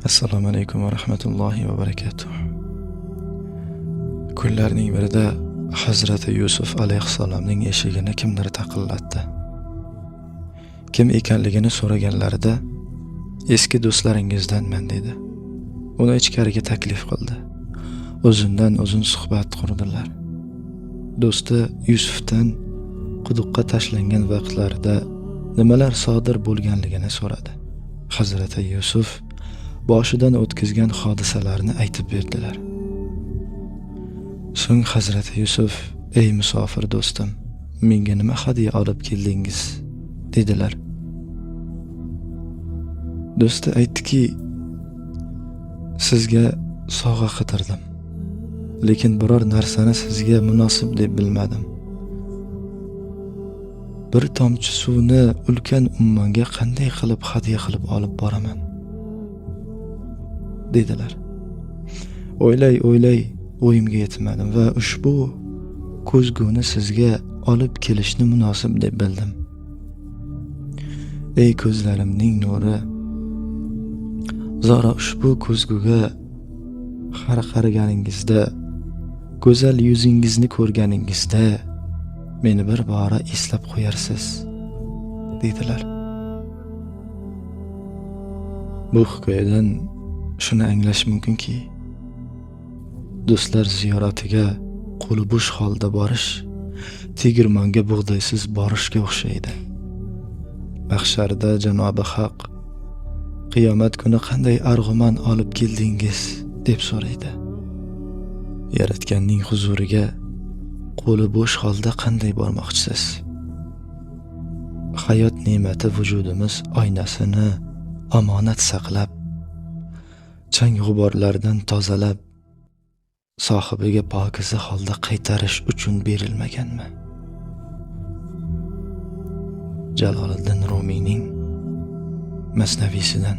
Assalomu alaykum va rahmatullohi va barakatuh. Kunlarning birida Hazrati Yusuf alayhissalomning eshigini kimdir taqillatdi. Kim ekanligini so'raganlarida eski do'stlaringizdanman dedi. Uni ichkariga taklif qildi. Uzundan uzun suhbat qurdilar. Do'sti Yusufdan quduqqa tashlangan vaqtlarida nimalar sodir bo'lganligini so'radi. Hazrati Yusuf boshidan o'tkazgan hodisalarni aytib berdilar. So'ng Hazrati Yusuf: "Ey musofir do'stim, menga nima hadya olib keldingiz?" dedilar. Do'sti aytdiki: "Sizga sovg'a qidirdim, lekin biror narsani sizga munosib deb bilmadim. Bir tomchi suvni ulkan ummonga qanday qilib hadya qilib olib boraman?" dedilar. O'ylay o'yimga yetmadim va ushbu ko'zguni sizga olib kelishni munosib deb bildim. Ey ko'zlarimning nuri, zora ushbu ko'zguga har qaraganingizda, go'zal yuzingizni ko'rganingizda meni bir bora eslab qo'yarsiz, dedilar. Bu hikoyadan shuni anglash mumkinki, do'stlar ziyoratiga qo'li bo'sh holda borish tegirmonga bug'doysiz borishga o'xshaydi. Mahsharda Janobi Haq qiyomat kuni qanday arg'uman olib keldingiz deb so'raydi. Yaratganning huzuriga qo'li bo'sh holda qanday bormoqchisiz? Hayot ne'mati vujudimiz oynasini omonat saqlab, chang g'uborlardan tozalab, sohibiga pokiza holda qaytarish uchun berilmaganmi? Jaloliddin Rumiyning Masnaviysidan.